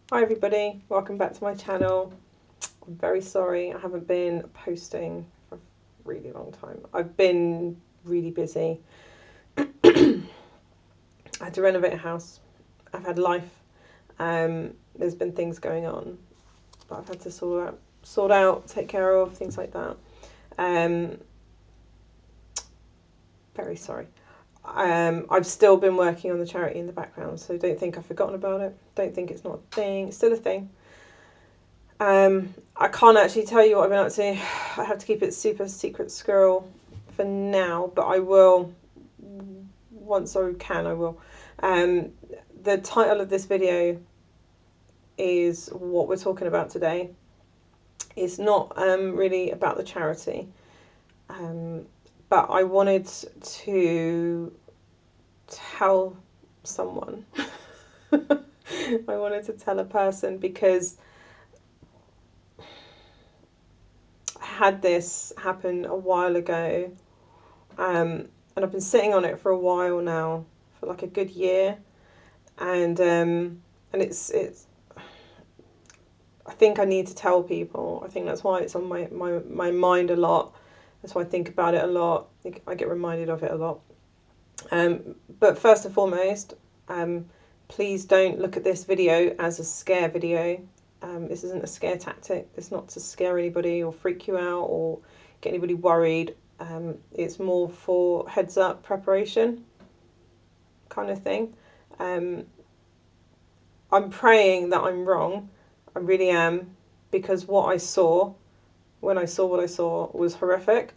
Hi everybody, welcome back to my channel. I'm very sorry I haven't been posting for a really long time. I've been really busy. I had to renovate a house. I've had life. There's been things going on that I've had to sort out, take care of, things like that. Very sorry. I've still been working on the charity in the background, so don't think I've forgotten about it. Don't think it's not a thing. It's still a thing. I can't actually tell you what I've been up to. I have to keep it super secret squirrel for now, but I will, once I can, I will. The title of this video is what we're talking about today. It's not really about the charity, but I wanted to tell someone. I wanted to tell a person because I had this happen a while ago, and I've been sitting on it for a while now, for like a good year, and it's I think I need to tell people. I think that's why it's on my mind a lot. That's why I think about it a lot. I get reminded of it a lot. But first and foremost, please don't look at this video as a scare video. This isn't a scare tactic. It's not to scare anybody or freak you out or get anybody worried. It's more for heads up preparation kind of thing. I'm praying that I'm wrong. I really am, because what I saw, when I saw what I saw, was horrific,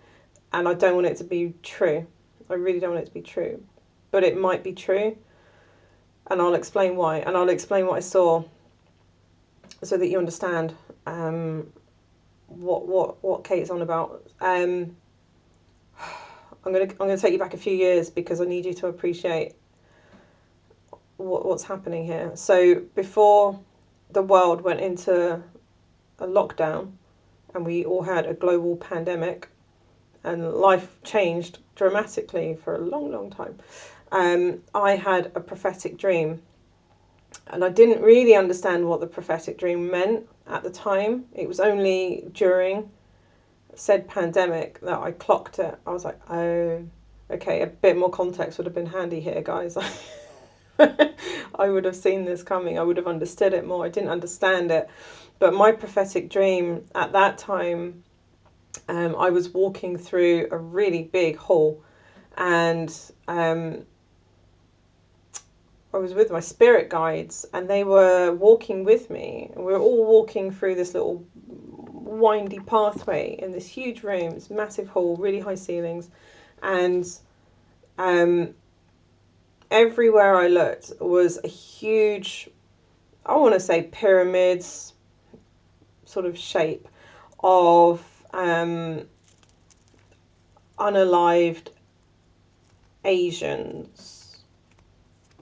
and I don't want it to be true. I really don't want it to be true, but it might be true, and I'll explain why, and I'll explain what I saw, so that you understand what Kate's on about. I'm gonna take you back a few years because I need you to appreciate what's happening here. So before the world went into a lockdown and we all had a global pandemic and life changed dramatically for a long time, I had a prophetic dream, and I didn't really understand what the prophetic dream meant at the time. It was only during said pandemic that I clocked it. I was like, oh, okay, a bit more context would have been handy here, guys. I would have seen this coming. I would have understood it more. I didn't understand it. But my prophetic dream at that time, I was walking through a really big hall, and I was with my spirit guides, and they were walking with me. And we were all walking through this little windy pathway in this huge room, this massive hall, really high ceilings, and everywhere I looked was a huge, I want to say pyramids sort of shape of unalived Asians.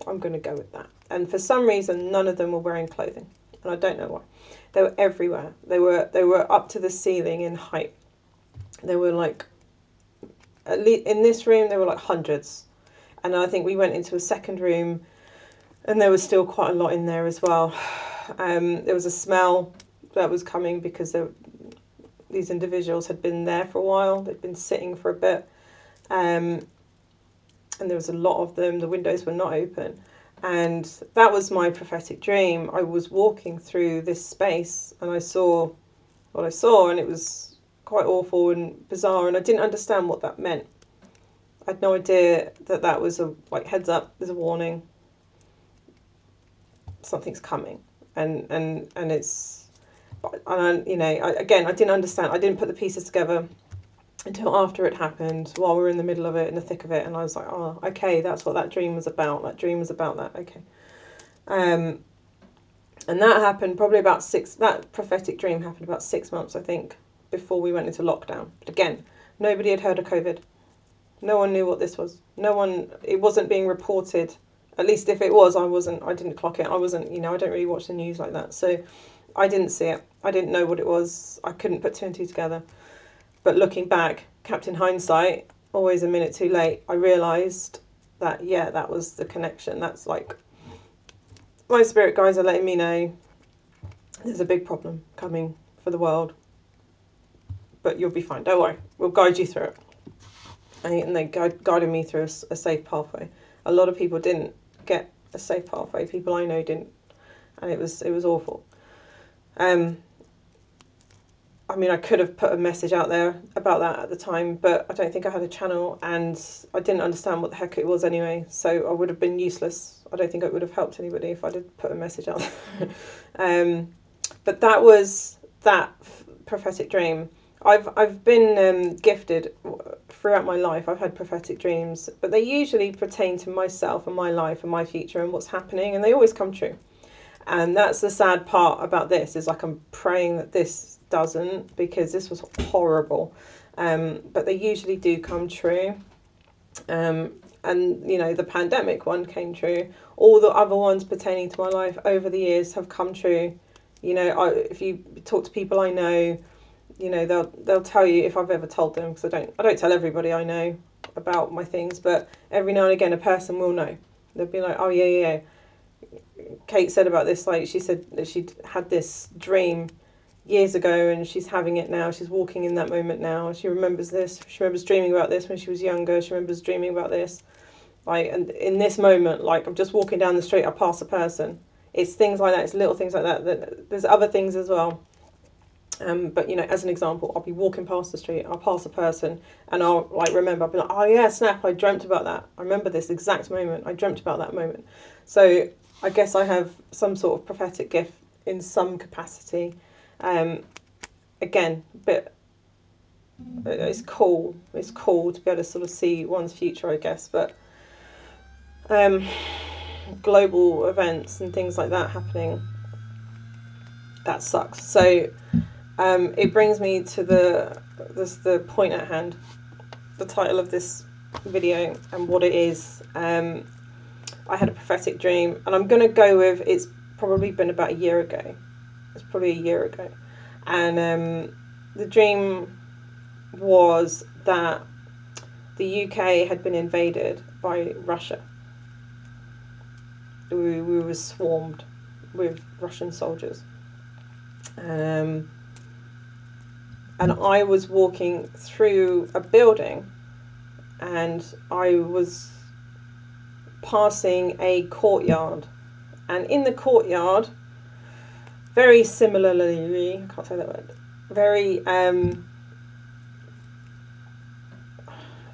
I'm going to go with that. And for some reason, none of them were wearing clothing, and I don't know why. They were everywhere. They were up to the ceiling in height. They were like, at least in this room, there were like hundreds. And I think we went into a second room, and there was still quite a lot in there as well. There was a smell that was coming because these individuals had been there for a while. They'd been sitting for a bit, and there was a lot of them. The windows were not open, and that was my prophetic dream. I was walking through this space, and I saw what I saw, and it was quite awful and bizarre, and I didn't understand what that meant. I had no idea that that was a, like, heads up, there's a warning, something's coming, and it's, and you know, again, I didn't understand. I didn't put the pieces together until after it happened, while we were in the middle of it, in the thick of it, and I was like, oh, okay, that's what that dream was about. That dream was about that, okay. And that happened probably about that prophetic dream happened about 6 months, I think, before we went into lockdown. But again, nobody had heard of COVID. No one knew what this was. No one, it wasn't being reported. At least if it was, I didn't clock it. I wasn't, you know, I don't really watch the news like that. So I didn't see it. I didn't know what it was. I couldn't put two and two together. But looking back, Captain Hindsight, always a minute too late, I realised that, yeah, that was the connection. That's like, my spirit guides are letting me know there's a big problem coming for the world, but you'll be fine. Don't worry. We'll guide you through it. And they guided me through a safe pathway. A lot of people didn't get a safe pathway. People I know didn't, and it was awful. I mean, I could have put a message out there about that at the time, but I don't think I had a channel, and I didn't understand what the heck it was anyway, so I would have been useless. I don't think it would have helped anybody if I did put a message out there. But that was that prophetic dream. I've been gifted throughout my life. I've had prophetic dreams, but they usually pertain to myself and my life and my future and what's happening, and they always come true. And that's the sad part about this, is like I'm praying that this doesn't, because this was horrible. But they usually do come true. And, you know, the pandemic one came true. All the other ones pertaining to my life over the years have come true. You know, if you talk to people I know, you know, they'll tell you, if I've ever told them, because I don't tell everybody I know about my things, but every now and again a person will know. They'll be like, oh yeah. Kate said about this, like, she said that she'd had this dream years ago and she's having it now. She's walking in that moment now. She remembers this. She remembers dreaming about this when she was younger. She remembers dreaming about this. Like, and in this moment, like, I'm just walking down the street, I pass a person. It's things like that. It's little things like that. There's other things as well. But, you know, as an example, I'll be walking past the street, I'll pass a person, and I'll, like, remember, I'll be like, oh yeah, snap, I dreamt about that. I remember this exact moment. I dreamt about that moment. So I guess I have some sort of prophetic gift in some capacity. Again, but it's cool. It's cool to be able to sort of see one's future, I guess. But global events and things like that happening, that sucks. So it brings me to the point at hand, the title of this video and what it is. I had a prophetic dream, and I'm going to go with, it's probably been about a year ago. It's probably a year ago. And the dream was that the UK had been invaded by Russia. We were swarmed with Russian soldiers. And I was walking through a building, and I was passing a courtyard, and in the courtyard, very similarly, I can't say that word, very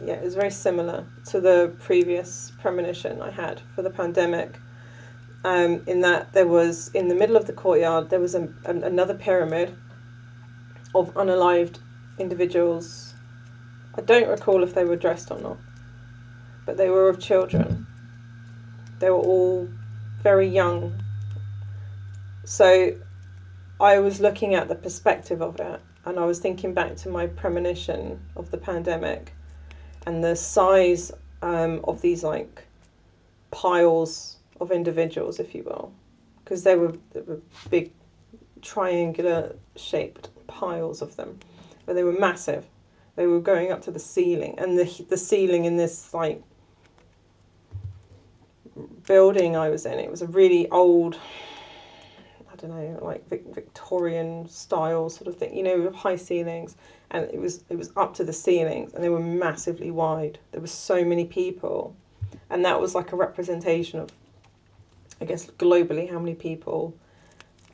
it was very similar to the previous premonition I had for the pandemic, in that there was, in the middle of the courtyard, there was another pyramid of unalived individuals. I don't recall if they were dressed or not, but they were of children. They were all very young. So I was looking at the perspective of it, and I was thinking back to my premonition of the pandemic and the size of these, like, piles of individuals, if you will, because they were big triangular shaped piles of them, but they were massive. They were going up to the ceiling, and the ceiling in this, like, building I was in, it was a really old, I don't know, like Victorian style sort of thing, you know, with high ceilings, and it was up to the ceilings, and they were massively wide. There were so many people, and that was like a representation of, I guess, globally, how many people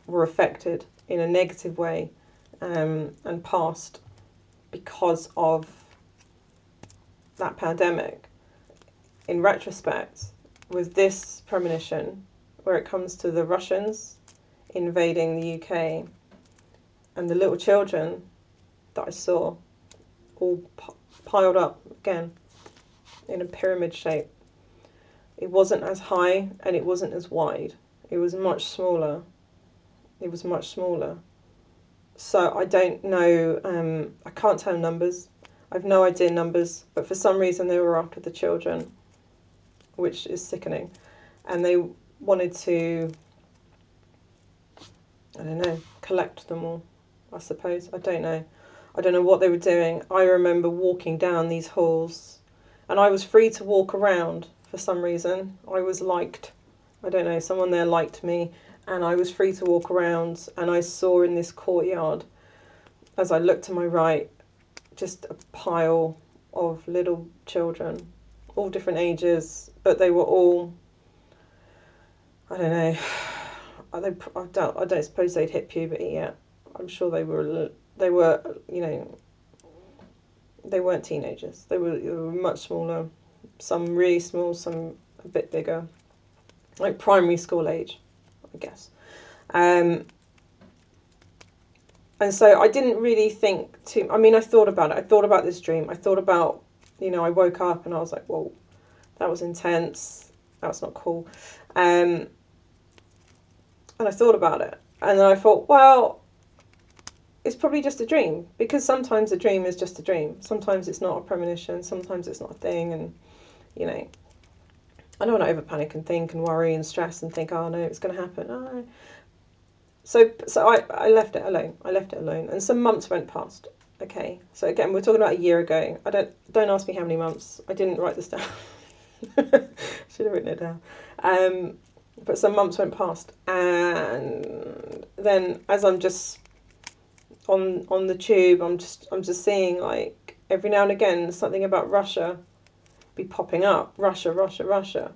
were affected in a negative way, and passed because of that pandemic. In retrospect, with this premonition, where it comes to the Russians invading the UK, and the little children that I saw all piled up again in a pyramid shape. It wasn't as high and it wasn't as wide. It was much smaller. It was much smaller. So I don't know, I can't tell numbers. I've no idea numbers, but for some reason they were after the children, which is sickening. And they wanted to, I don't know, collect them all, I suppose. I don't know. I don't know what they were doing. I remember walking down these halls, and I was free to walk around for some reason. I was liked. I don't know, someone there liked me. and I was free to walk around, and I saw in this courtyard, as I looked to my right, just a pile of little children, all different ages, but they were all, I don't know, I don't suppose they'd hit puberty yet. I'm sure they were, you know, they weren't teenagers. They were much smaller, some really small, some a bit bigger, like primary school age, I guess. And so I didn't really think I mean, I thought about it. I thought about this dream. I thought about, you know, I woke up and I was like, whoa, that was intense. That's not cool. And I thought about it. And then I thought, well, it's probably just a dream, because sometimes a dream is just a dream. Sometimes it's not a premonition. Sometimes it's not a thing. And, you know, I don't want to over panic and think and worry and stress and think, oh no, it's going to happen. Oh. So I left it alone. I left it alone. And some months went past. Okay. So again, we're talking about a year ago. Don't ask me how many months. I didn't write this down. Should have written it down. But some months went past, and then as I'm just on the tube, I'm just seeing, like, every now and again something about Russia be popping up. Russia, Russia, Russia.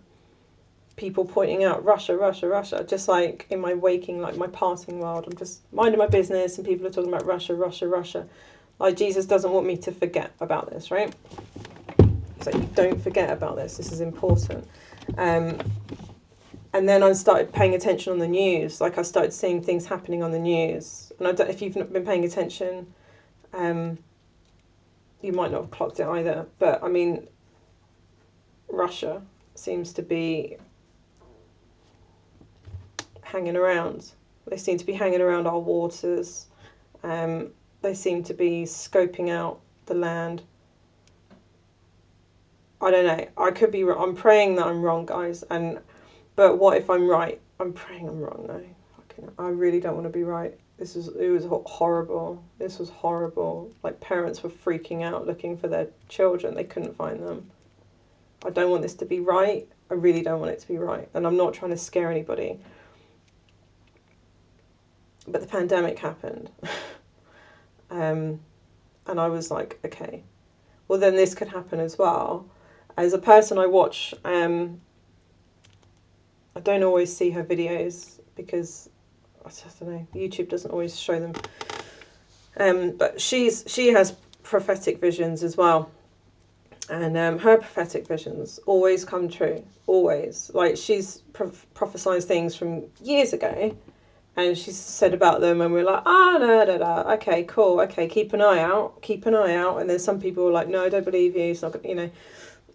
People pointing out Russia, Russia, Russia. Just like in my waking, like my passing world, I'm just minding my business, and people are talking about Russia, Russia, Russia. Like, Jesus doesn't want me to forget about this, right? So you don't forget about this. This is important. And then I started paying attention on the news. Like, I started seeing things happening on the news. And I don't, if you've not been paying attention, you might not have clocked it either. But, I mean, Russia seems to be hanging around. They seem to be hanging around our waters. They seem to be scoping out the land. I don't know. I could be wrong. I'm praying that I'm wrong, guys. But what if I'm right? I'm praying I'm wrong, though. I really don't want to be right. It was horrible. This was horrible. Like, parents were freaking out looking for their children. They couldn't find them. I don't want this to be right. I really don't want it to be right. And I'm not trying to scare anybody. But the pandemic happened. And I was like, okay, well, then this could happen as well. As a person, I watch... I don't always see her videos because, I just don't know, YouTube doesn't always show them. But she has prophetic visions as well. And her prophetic visions always come true. Always. Like, she's prophesied things from years ago, and she's said about them, and we're like, okay, cool, okay, keep an eye out. And then some people are like, no, I don't believe you. It's not, you know,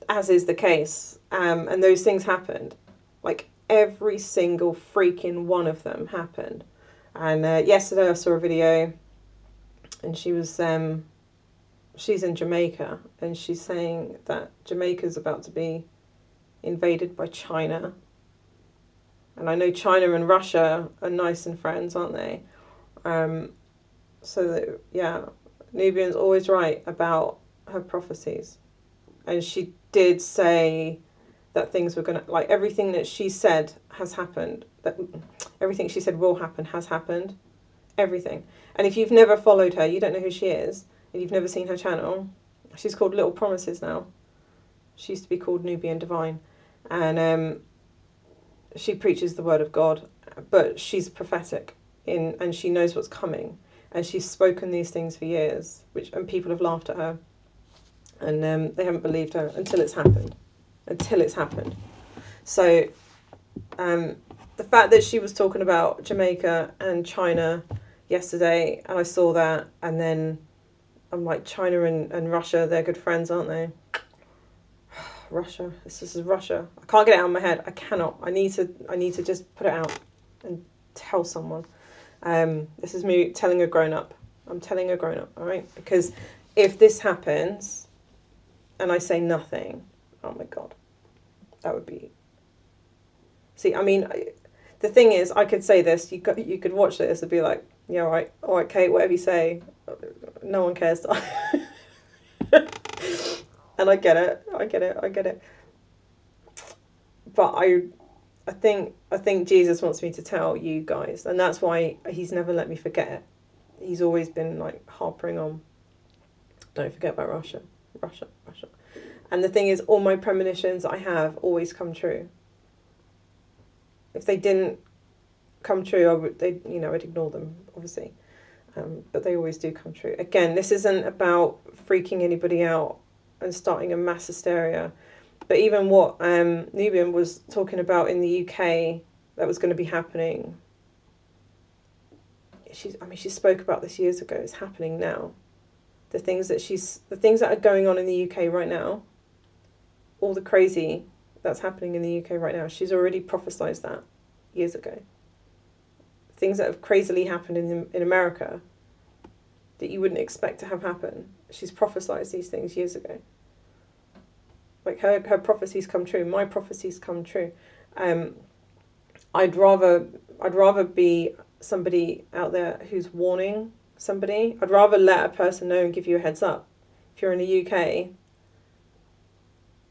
as is the case. And those things happened. Like, every single freaking one of them happened. And yesterday I saw a video, and she was she's in Jamaica, and she's saying that Jamaica's about to be invaded by China. And I know China and Russia are nice and friends, aren't they? So that, yeah, Nubian's always right about her prophecies. And she did say that things were going to, like, everything that she said has happened. That everything she said will happen has happened. Everything. And if you've never followed her, you don't know who she is, and you've never seen her channel, she's called Little Promises now. She used to be called Nubian Divine. And she preaches the word of God, but she's prophetic and she knows what's coming. And she's spoken these things for years, and people have laughed at her. And they haven't believed her until it's happened. So the fact that she was talking about Jamaica and China yesterday, and I saw that, and then I'm like, China and Russia, they're good friends, aren't they? Russia, this is Russia. I can't get it out of my head. I cannot. I need to just put it out and tell someone. This is me telling a grown-up. I'm telling a grown-up, all right? Because if this happens and I say nothing, oh my God, that would be... See, I mean, the thing is, I could say this, you could watch this and be like, yeah, all right, Kate, whatever you say, no one cares. And I get it. But I think Jesus wants me to tell you guys, and that's why he's never let me forget it. He's always been like harping on, don't forget about Russia, Russia, Russia. And the thing is, all my premonitions I have always come true. If they didn't come true, I'd ignore them, obviously. But they always do come true. Again, this isn't about freaking anybody out and starting a mass hysteria. But even what Nubian was talking about in the UK that was going to be happening, she spoke about this years ago. It's happening now. The things that are going on in the UK right now, all the crazy that's happening in the UK right now, she's already prophesied that years ago. Things that have crazily happened in America that you wouldn't expect to have happen. She's prophesied these things years ago. Like her prophecies come true. My prophecies come true. I'd rather be somebody out there who's warning somebody. I'd rather let a person know and give you a heads up. If you're in the UK,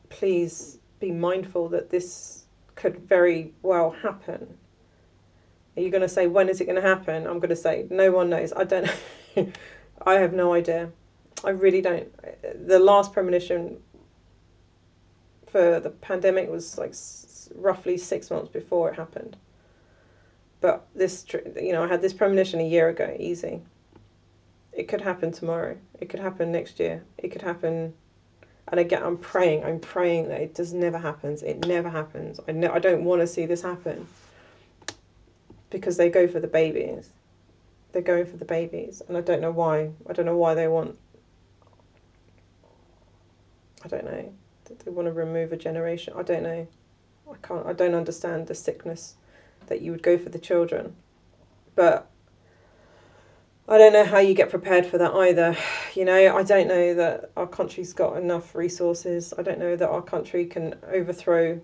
please be mindful that this could very well happen. Are you going to say, when is it going to happen? I'm going to say, no one knows. I don't know. I have no idea. I really don't. The last premonition for the pandemic was like roughly 6 months before it happened. But this, I had this premonition a year ago, easy. It could happen tomorrow. It could happen next year. It could happen. And again, I'm praying that it just never happens. It never happens. I don't want to see this happen. Because they go for the babies. They're going for the babies. And I don't know why. I don't know why they want... I don't know. They want to remove a generation. I don't know. I don't understand the sickness that you would go for the children. But I don't know how you get prepared for that either. I don't know that our country's got enough resources. I don't know that our country can overthrow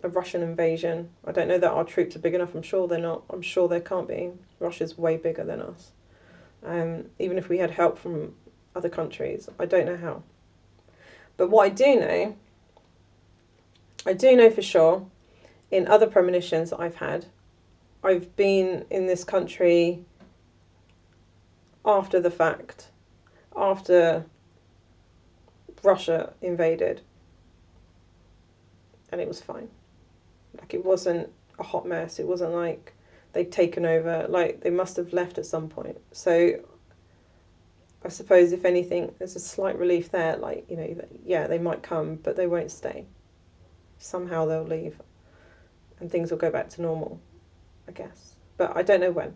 a Russian invasion. I don't know that our troops are big enough. I'm sure they're not. I'm sure they can't be. Russia's way bigger than us. Even if we had help from other countries, I don't know how. But what I do know for sure, in other premonitions that I've had, I've been in this country after the fact, after Russia invaded, and it was fine. Like, it wasn't a hot mess. It wasn't like they'd taken over. Like, they must have left at some point. So I suppose, if anything, there's a slight relief there. Like, yeah, they might come, but they won't stay. Somehow they'll leave and things will go back to normal, I guess. But I don't know when.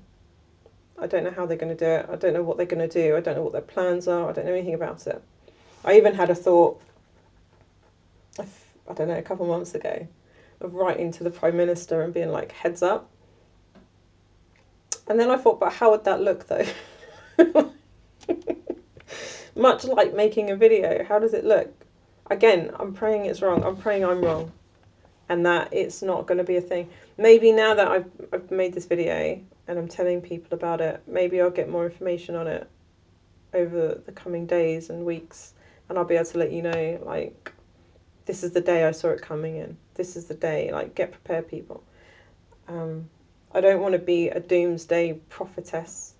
I don't know how they're going to do it. I don't know what they're going to do. I don't know what their plans are. I don't know anything about it. I even had a thought, I don't know, a couple of months ago, of writing to the Prime Minister and being like, heads up. And then I thought, but how would that look though? Much like making a video, how does it look? Again, I'm praying it's wrong. I'm praying I'm wrong. And that it's not going to be a thing. Maybe now that I've made this video and I'm telling people about it, maybe I'll get more information on it over the coming days and weeks. And I'll be able to let you know, like, this is the day I saw it coming in. This is the day, like, get prepared, people. I don't want to be a doomsday prophetess.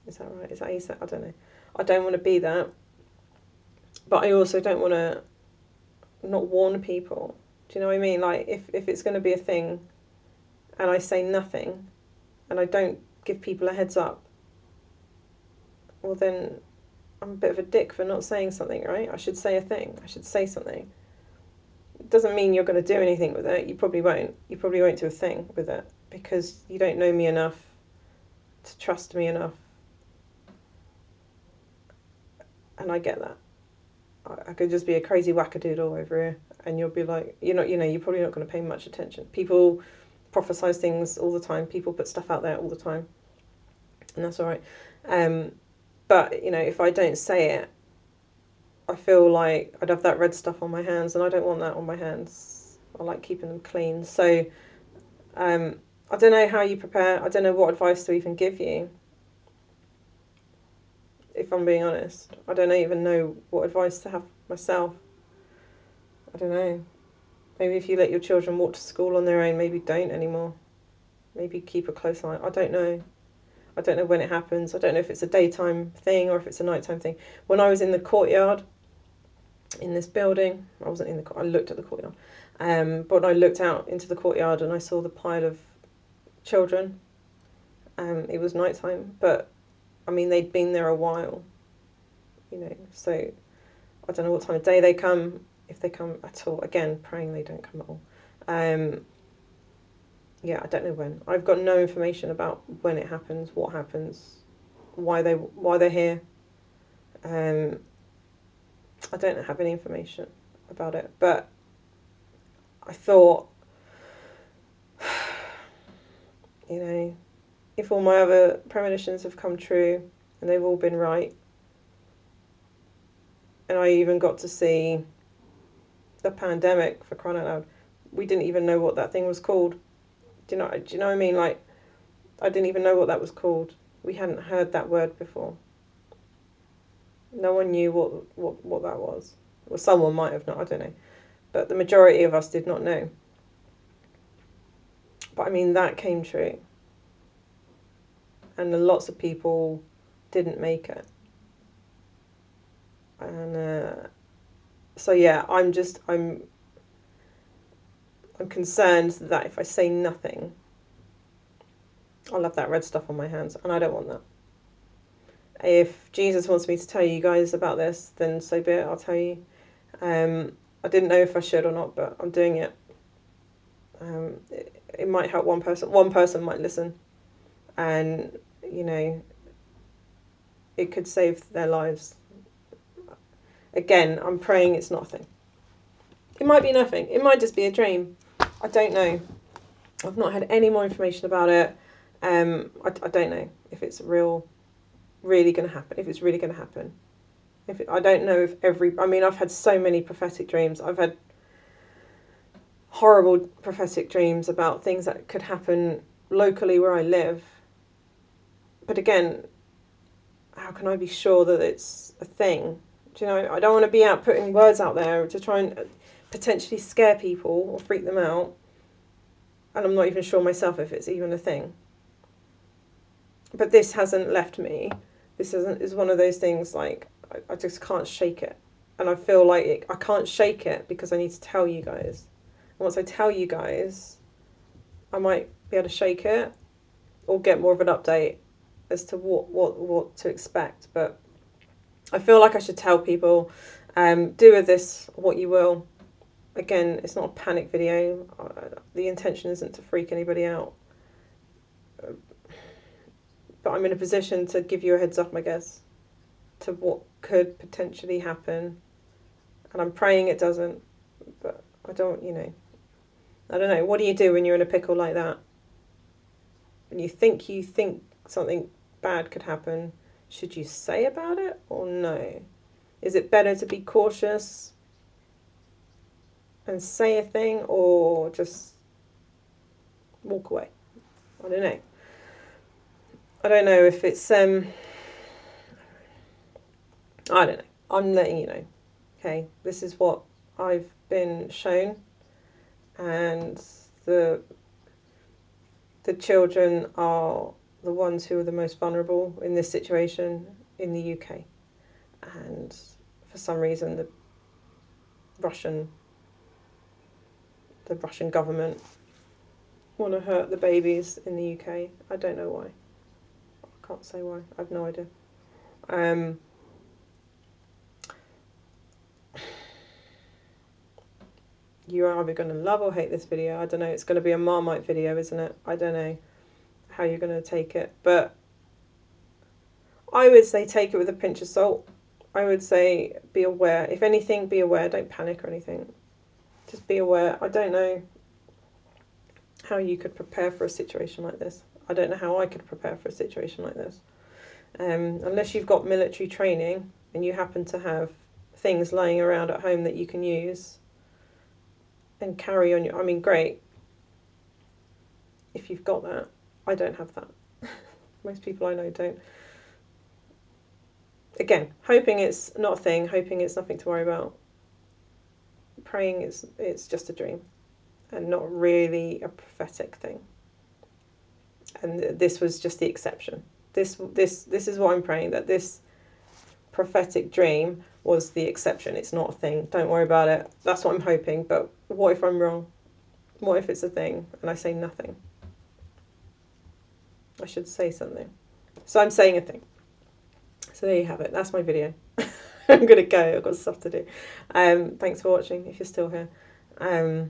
Is that right? Is that how you say it? I don't know. I don't want to be that. But I also don't want to not warn people. Do you know what I mean? Like, if it's going to be a thing and I say nothing and I don't give people a heads up, well then I'm a bit of a dick for not saying something, right? I should say a thing. I should say something. It doesn't mean you're going to do anything with it. You probably won't. You probably won't do a thing with it because you don't know me enough to trust me enough. And I get that. I could just be a crazy wackadoodle over here and you'll be like, you're probably not going to pay much attention. People prophesize things all the time. People put stuff out there all the time. And that's all right. But, if I don't say it, I feel like I'd have that red stuff on my hands and I don't want that on my hands. I like keeping them clean. So, I don't know how you prepare. I don't know what advice to even give you. If I'm being honest, I don't even know what advice to have myself. I don't know. Maybe if you let your children walk to school on their own, maybe don't anymore. Maybe keep a close eye. I don't know. I don't know when it happens. I don't know if it's a daytime thing or if it's a nighttime thing. When I was in the courtyard in this building, I wasn't in the I looked at the courtyard. But I looked out into the courtyard and I saw the pile of children. It was nighttime, but I mean, they'd been there a while, you know, so I don't know what time of day they come, if they come at all. Again, praying they don't come at all. Yeah, I don't know when. I've got no information about when it happens, what happens, why they're here. I don't have any information about it, but I thought, you know, if all my other premonitions have come true and they've all been right, and I even got to see the pandemic, for crying out loud, we didn't even know what that thing was called. Do you know what I mean? Like, I didn't even know what that was called. We hadn't heard that word before. No one knew what that was. Well, someone might have not, I don't know. But the majority of us did not know. But I mean, that came true. And lots of people didn't make it. And so yeah, I'm concerned that if I say nothing, I'll have that red stuff on my hands, and I don't want that. If Jesus wants me to tell you guys about this, then so be it, I'll tell you. I didn't know if I should or not, but I'm doing it. It might help one person. One person might listen, and, you know, it could save their lives. Again, I'm praying it's not a thing. It might be nothing. It might just be a dream. I don't know. I've not had any more information about it. I don't know if it's really going to happen. If it's really going to happen. I don't know if I mean, I've had so many prophetic dreams. I've had horrible prophetic dreams about things that could happen locally where I live. But again, how can I be sure that it's a thing? Do you know, I don't want to be out putting words out there to try and potentially scare people or freak them out. And I'm not even sure myself if it's even a thing. But this hasn't left me. This is one of those things, like, I just can't shake it. And I feel like I can't shake it because I need to tell you guys. And once I tell you guys, I might be able to shake it or get more of an update as to what to expect. But I feel like I should tell people, do with this what you will. Again, it's not a panic video. The intention isn't to freak anybody out. But I'm in a position to give you a heads up, I guess, to what could potentially happen. And I'm praying it doesn't. But I don't, you know. I don't know. What do you do when you're in a pickle like that? When you think something bad could happen, should you say about it or no? Is it better to be cautious and say a thing, or just walk away? I don't know. I don't know if it's I don't know. I'm letting you know. Okay, this is what I've been shown, and the children are the ones who are the most vulnerable in this situation in the UK. And for some reason the Russian government want to hurt the babies in the UK. I don't know why. I can't say why. I have no idea. You're either going to love or hate this video. I don't know. It's going to be a Marmite video, isn't it? I don't know how you're going to take it. But I would say take it with a pinch of salt. I would say be aware. If anything, be aware. Don't panic or anything. Just be aware. I don't know how you could prepare for a situation like this. I don't know how I could prepare for a situation like this. Unless you've got military training and you happen to have things lying around at home that you can use and carry on your... I mean, great. If you've got that. I don't have that. Most people I know don't. Again, hoping it's not a thing, hoping it's nothing to worry about. praying it's just a dream and not really a prophetic thing. And this was just the exception. This is what I'm praying, that this prophetic dream was the exception. It's not a thing. Don't worry about it. That's what I'm hoping. But what if I'm wrong? What if it's a thing and I say nothing? I should say something. So I'm saying a thing. So there you have it. That's my video. I'm going to go. I've got stuff to do. Thanks for watching if you're still here. Yeah,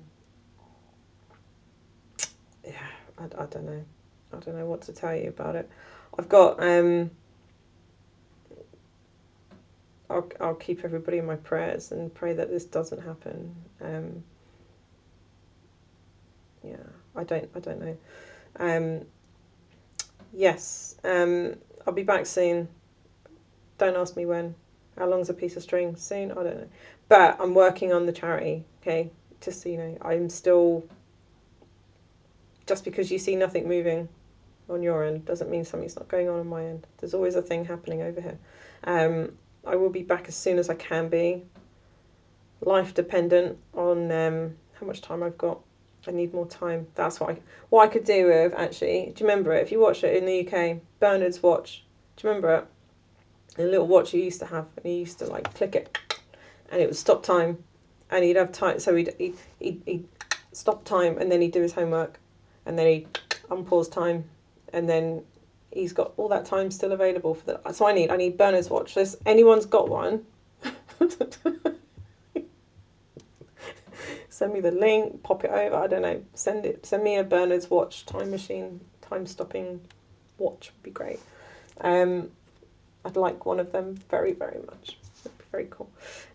I don't know. I don't know what to tell you about it. I've got... I'll keep everybody in my prayers and pray that this doesn't happen. Yeah, I don't know. Yes, I'll be back soon. Don't ask me when. How long's a piece of string? Soon? I don't know. But I'm working on the charity, okay? Just so you know, I'm still... Just because you see nothing moving on your end doesn't mean something's not going on my end. There's always a thing happening over here. I will be back as soon as I can be. Life dependent on how much time I've got. I need more time. That's what I could do with, actually. Do you remember it? If you watch it in the UK, Bernard's watch. Do you remember it? A little watch he used to have, and he used to like click it, and it would stop time, and he'd have time. So he'd stop time, and then he'd do his homework, and then he'd unpause time, and then he's got all that time still available for that. So I need Bernard's watch. So if anyone's got one, send me the link, pop it over. I don't know. Send me a Bernard's watch, time machine, time stopping watch would be great. I'd like one of them very, very much. That'd be very cool.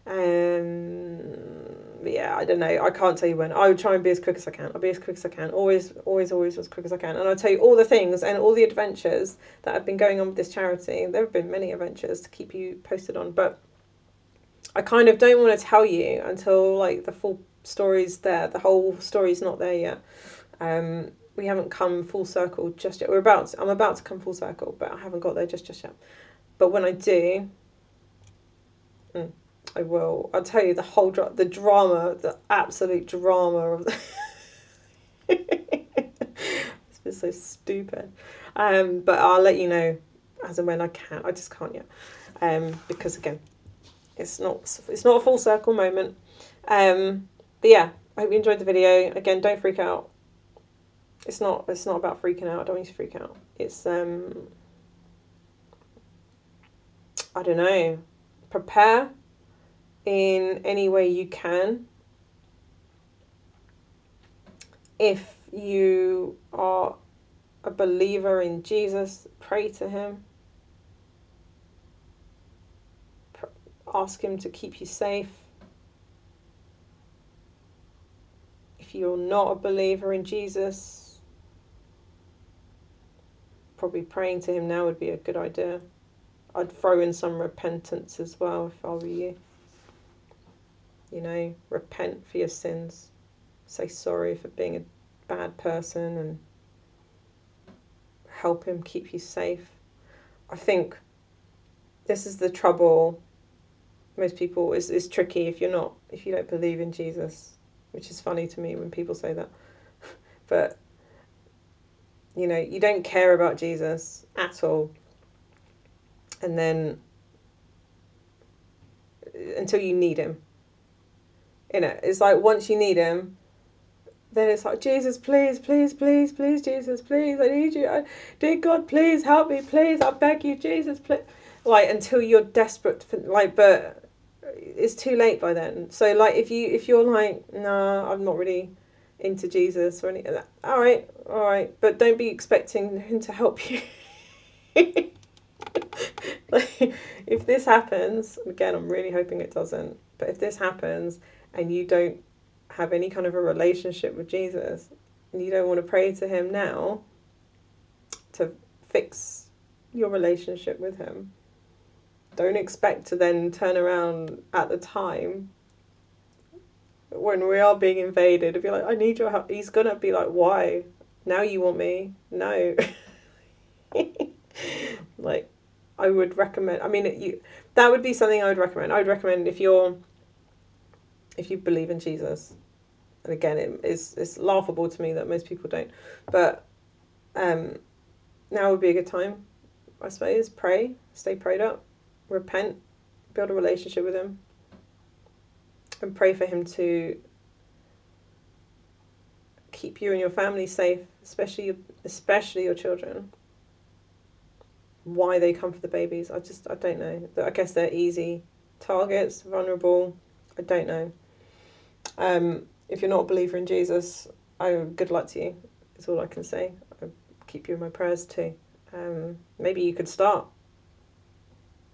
But yeah, I don't know. I can't tell you when. I would try and be as quick as I can. I'll be as quick as I can. Always as quick as I can. And I'll tell you all the things and all the adventures that have been going on with this charity. There have been many adventures to keep you posted on. But I kind of don't want to tell you until like the full story's there. The whole story's not there yet. We haven't come full circle just yet. I'm about to come full circle, but I haven't got there just yet. But when I do, I will. I'll tell you the whole the drama, the absolute drama of the it's been so stupid. But I'll let you know as and when I can. I just can't yet. Because again, it's not a full circle moment. But yeah, I hope you enjoyed the video. Again, don't freak out. It's not about freaking out. I don't want you to freak out. It's I don't know. Prepare in any way you can. If you are a believer in Jesus, pray to him. Ask him to keep you safe. If you're not a believer in Jesus, probably praying to him now would be a good idea. I'd throw in some repentance as well if I were you. You know, repent for your sins. Say sorry for being a bad person and help him keep you safe. I think this is the trouble. Most people, it's tricky if you don't believe in Jesus, which is funny to me when people say that. But, you know, you don't care about Jesus at all. And then, until you need him. You know, it's like once you need him, then it's like, Jesus, please, please, please, please, Jesus, please, I need you. Dear God, please help me, please, I beg you, Jesus, please. Like, until you're desperate, but it's too late by then. So, like, if you're like, nah, I'm not really into Jesus or anything, all right, but don't be expecting him to help you. Like, if this happens, again, I'm really hoping it doesn't, but if this happens and you don't have any kind of a relationship with Jesus and you don't want to pray to him now to fix your relationship with him, don't expect to then turn around at the time when we are being invaded and be like, I need your help. He's gonna be like, why? Now you want me? No. Like, I would recommend, I mean, that would be something I would recommend. I would recommend if you're if you believe in Jesus. And again, it's laughable to me that most people don't. But now would be a good time, I suppose. Pray, stay prayed up, repent, build a relationship with him, and pray for him to keep you and your family safe, especially your children. Why they come for the babies, I don't know. I guess they're easy targets, vulnerable. I don't know. If you're not a believer in Jesus, good luck to you. Is all I can say. I keep you in my prayers too. Maybe you could start.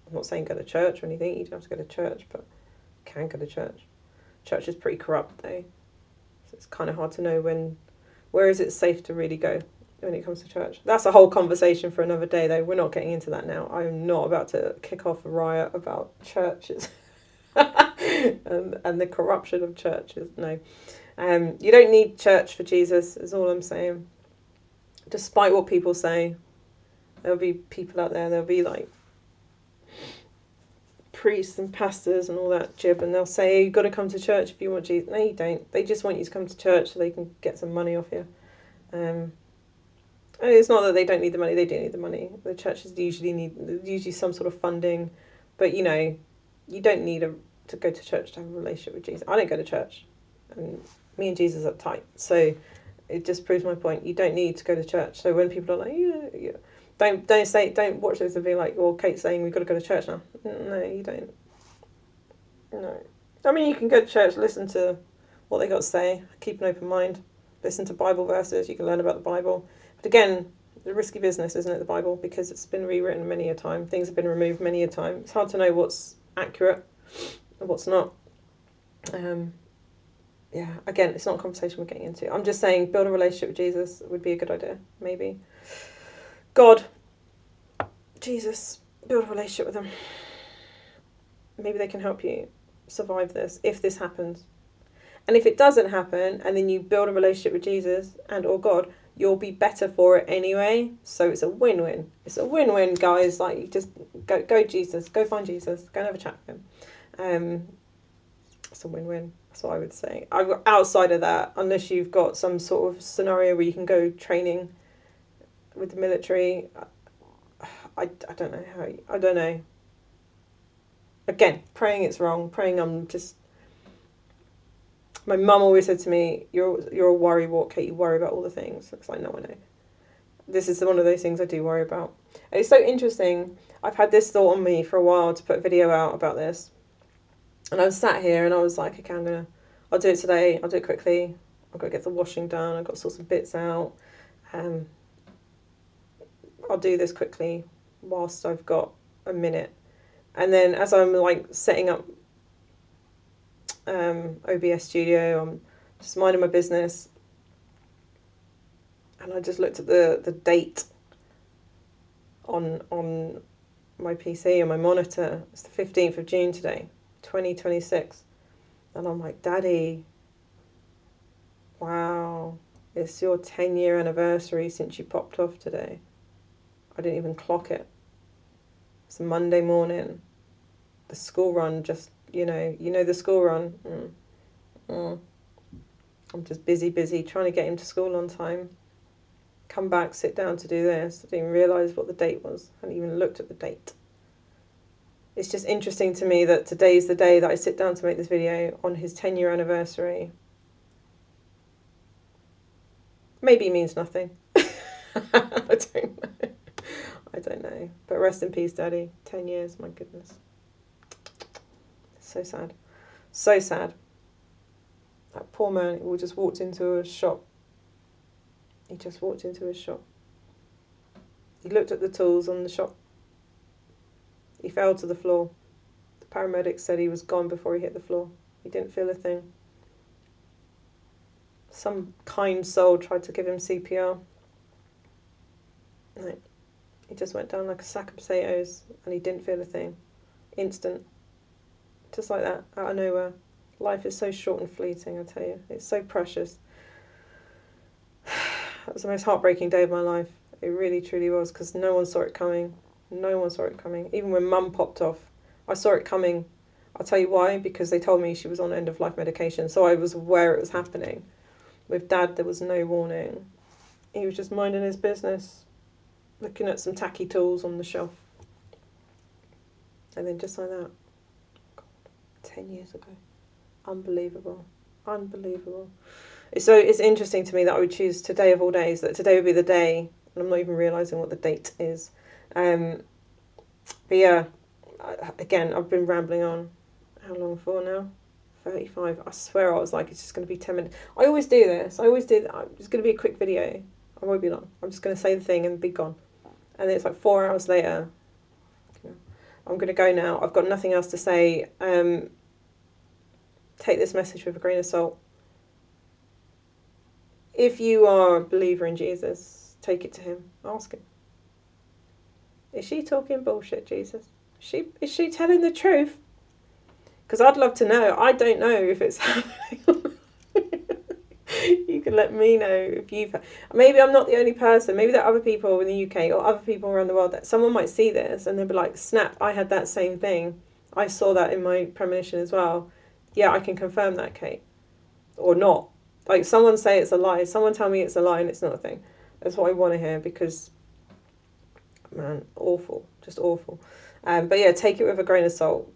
I'm not saying go to church or anything. You don't have to go to church, but you can go to church. Church is pretty corrupt though, so it's kind of hard to know where is it safe to really go when it comes to church. That's a whole conversation for another day though. We're not getting into that now. I'm not about to kick off a riot about churches and the corruption of churches. No. You don't need church for Jesus, is all I'm saying. Despite what people say, there'll be people out there, there'll be like priests and pastors and all that jib, and they'll say you've got to come to church if you want Jesus. No, you don't. They just want you to come to church so they can get some money off you. And it's not that they don't need the money. They do need the money. The churches usually some sort of funding, but you don't need to go to church to have a relationship with Jesus. I don't go to church, and me and Jesus are tight. So it just proves my point. You don't need to go to church. So when people are like, yeah. Don't watch this and be like, well, Kate's saying we've got to go to church now. No, you don't. No. I mean, you can go to church, listen to what they got to say, keep an open mind, listen to Bible verses, you can learn about the Bible. But again, the risky business, isn't it, the Bible? Because it's been rewritten many a time. Things have been removed many a time. It's hard to know what's accurate and what's not. Yeah, again, it's not a conversation we're getting into. I'm just saying build a relationship with Jesus would be a good idea, maybe. God, Jesus, build a relationship with them. Maybe they can help you survive this, if this happens. And if it doesn't happen, and then you build a relationship with Jesus and or God, you'll be better for it anyway. So it's a win-win. It's a win-win, guys. Like, you just go Jesus, go find Jesus, go and have a chat with him. It's a win-win. That's what I would say. Outside of that, unless you've got some sort of scenario where you can go training with the military, I don't know how. I don't know. Again, praying it's wrong. Praying my mum always said to me, you're a worrywart, Kate. You worry about all the things. It's like, no, I know. This is one of those things I do worry about. And it's so interesting. I've had this thought on me for a while to put a video out about this. And I was sat here and I was like, okay, I'll do it today. I'll do it quickly. I've got to get the washing done. I've got to sort some bits out. I'll do this quickly whilst I've got a minute. And then as I'm like setting up OBS Studio, I'm just minding my business, and I just looked at the date on my PC, on my monitor. It's the 15th of June today, 2026. And I'm like, Daddy, wow, it's your 10-year anniversary since you popped off today. I didn't even clock it. It's a Monday morning. The school run just, you know the school run. I'm just busy trying to get him to school on time. Come back, sit down to do this. I didn't even realise what the date was. I hadn't even looked at the date. It's just interesting to me that today's the day that I sit down to make this video on his 10-year anniversary. Maybe it means nothing. I don't know. But rest in peace, Daddy. 10 years, my goodness. So sad. So sad. That poor man who just walked into a shop. He just walked into a shop. He looked at the tools on the shop. He fell to the floor. The paramedics said he was gone before he hit the floor. He didn't feel a thing. Some kind soul tried to give him CPR. No. He just went down like a sack of potatoes and he didn't feel a thing. Instant. Just like that, out of nowhere. Life is so short and fleeting, I tell you. It's so precious. That was the most heartbreaking day of my life. It really, truly was, because no one saw it coming. No one saw it coming. Even when Mum popped off, I saw it coming. I'll tell you why, because they told me she was on end-of-life medication, so I was aware it was happening. With Dad, there was no warning. He was just minding his business, looking at some tacky tools on the shelf. And then just like that, God, 10 years ago. Unbelievable. Unbelievable. So it's interesting to me that I would choose today of all days, that today would be the day, and I'm not even realising what the date is. But yeah, again, I've been rambling on. How long for now? 35. I swear I was like, it's just going to be 10 minutes. I always do this. It's going to be a quick video. I won't be long. I'm just going to say the thing and be gone. And then it's like 4 hours later. I'm going to go now. I've got nothing else to say. Take this message with a grain of salt. If you are a believer in Jesus, take it to him. Ask him. Is she talking bullshit, Jesus? Is she telling the truth? Because I'd love to know. I don't know if it's happening. You can let me know if you've... Maybe I'm not the only person. Maybe there are other people in the UK or other people around the world that someone might see this and they'll be like, snap, I had that same thing. I saw that in my premonition as well. Yeah, I can confirm that, Kate. Or not. Like, someone say it's a lie. Someone tell me it's a lie and it's not a thing. That's what I want to hear because, man, awful. Just awful. But yeah, take it with a grain of salt.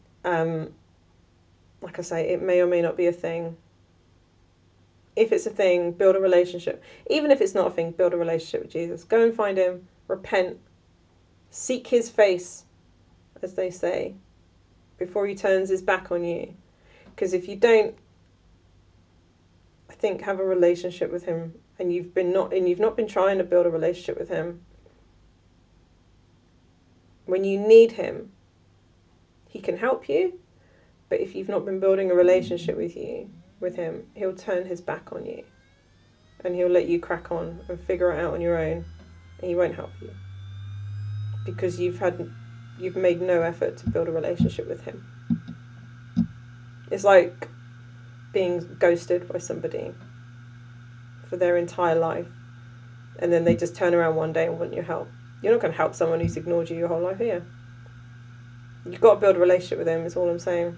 Like I say, it may or may not be a thing. If it's a thing, build a relationship. Even if it's not a thing, build a relationship with Jesus. Go and find him. Repent. Seek his face, as they say, before he turns his back on you. Because if you don't, I think, have a relationship with him, and you've not been trying to build a relationship with him, when you need him, he can help you. But if you've not been building a relationship with him, he'll turn his back on you. And he'll let you crack on and figure it out on your own. And he won't help you. Because you've made no effort to build a relationship with him. It's like being ghosted by somebody for their entire life. And then they just turn around one day and want your help. You're not going to help someone who's ignored you your whole life, here. You've got to build a relationship with him, is all I'm saying.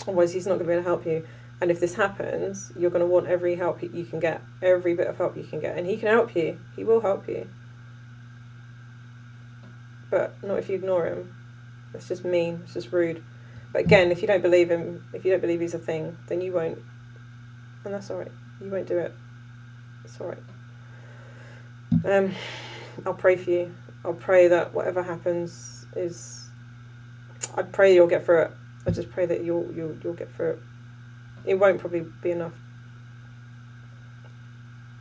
Otherwise, he's not going to be able to help you. And if this happens, you're going to want every help you can get. Every bit of help you can get. And he can help you. He will help you. But not if you ignore him. It's just mean. It's just rude. But again, if you don't believe him, if you don't believe he's a thing, then you won't. And that's alright. You won't do it. It's alright. I'll pray for you. I'll pray that whatever happens is... I pray you'll get through it. I just pray that you'll get through it. It won't probably be enough.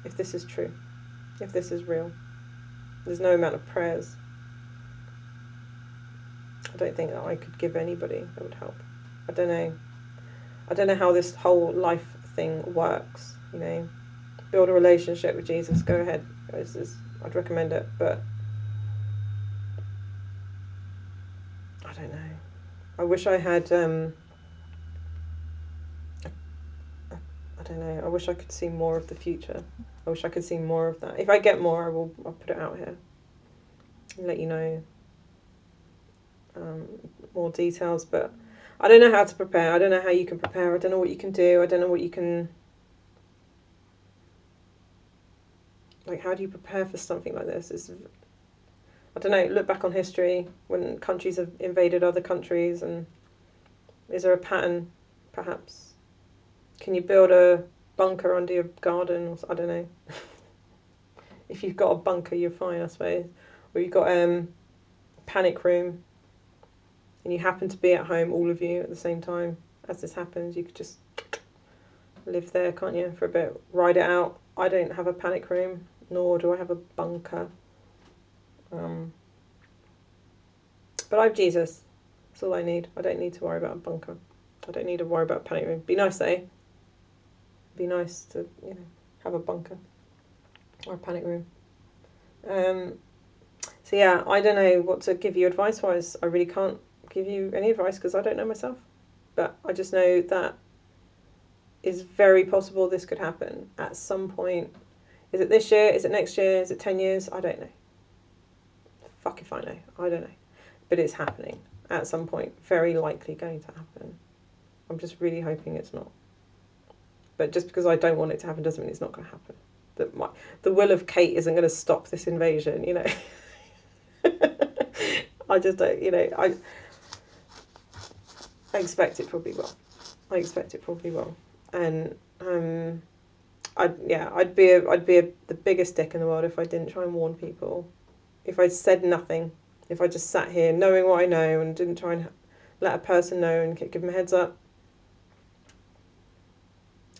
If this is true. If this is real. There's no amount of prayers. I don't think that I could give anybody that would help. I don't know. I don't know how this whole life thing works, you know. Build a relationship with Jesus. Go ahead. I'd recommend it, but I don't know. I wish I had, I don't know, I wish I could see more of the future. I wish I could see more of that. If I get more, I'll put it out here and let you know more details, but I don't know how to prepare. I don't know how you can prepare. I don't know what you can do. I don't know what you can... Like, how do you prepare for something like this? I don't know, look back on history when countries have invaded other countries, and is there a pattern, perhaps? Can you build a bunker under your garden? I don't know. If you've got a bunker, you're fine, I suppose. Or you've got a panic room, and you happen to be at home, all of you, at the same time as this happens. You could just live there, can't you, for a bit, ride it out. I don't have a panic room, nor do I have a bunker. But I have Jesus. That's all I need. I don't need to worry about a bunker. I don't need to worry about a panic room. Be nice, though. Be nice to, you know, have a bunker or a panic room. So yeah, I don't know what to give you advice-wise. I really can't give you any advice because I don't know myself. But I just know that it's very possible this could happen at some point. Is it this year? Is it next year? Is it 10 years? I don't know. Fuck if I know. I don't know. But it's happening. at some point. Very likely going to happen. I'm just really hoping it's not. But just because I don't want it to happen doesn't mean it's not going to happen. The will of Kate isn't going to stop this invasion, you know. I just don't, you know, I expect it probably will. I expect it probably will. And I'd be the biggest dick in the world if I didn't try and warn people. If I said nothing, if I just sat here knowing what I know and didn't try and let a person know and give them a heads up.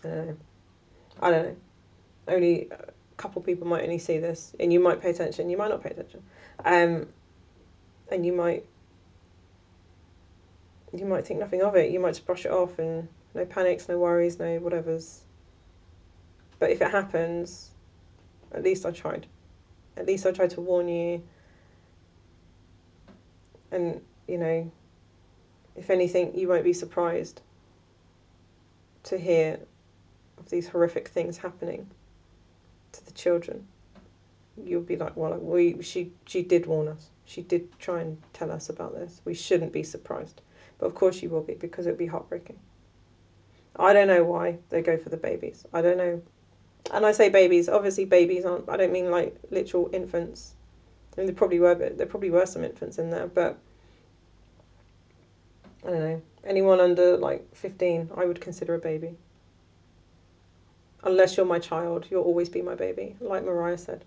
I don't know. Only a couple people might only see this, and you might pay attention. You might not pay attention, and you might think nothing of it. You might just brush it off and no panics, no worries, no whatevers. But if it happens, at least I tried. At least I tried to warn you. And, you know, if anything, you won't be surprised to hear of these horrific things happening to the children. You'll be like, well, she did warn us. She did try and tell us about this. We shouldn't be surprised. But of course you will be, because it would be heartbreaking. I don't know why they go for the babies. I don't know. And I say babies, obviously babies aren't, I don't mean like literal infants. I mean, there probably were some infants in there, but I don't know. Anyone under like 15, I would consider a baby. Unless you're my child, you'll always be my baby, like Mariah said.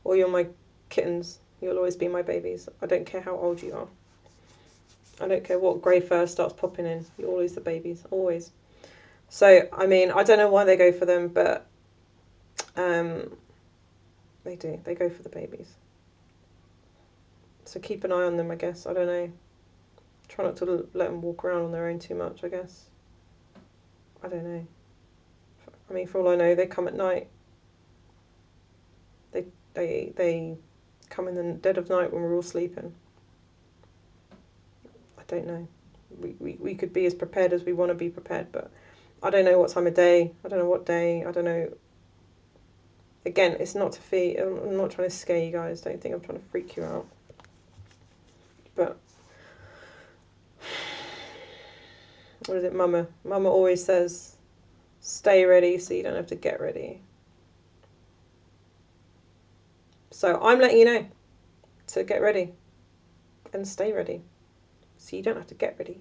Or you're my kittens, you'll always be my babies. I don't care how old you are. I don't care what grey fur starts popping in. You're always the babies, always. So, I mean, I don't know why they go for them, but they do. They go for the babies. So keep an eye on them, I guess. I don't know. Try not to let them walk around on their own too much, I guess. I don't know. I mean, for all I know, they come at night. They come in the dead of night when we're all sleeping. I don't know. We could be as prepared as we want to be prepared, but I don't know what time of day. I don't know what day. I don't know. Again, it's not to feed. I'm not trying to scare you guys. Don't think I'm trying to freak you out. But what is it, Mama? Mama always says, stay ready so you don't have to get ready. So I'm letting you know to get ready and stay ready so you don't have to get ready.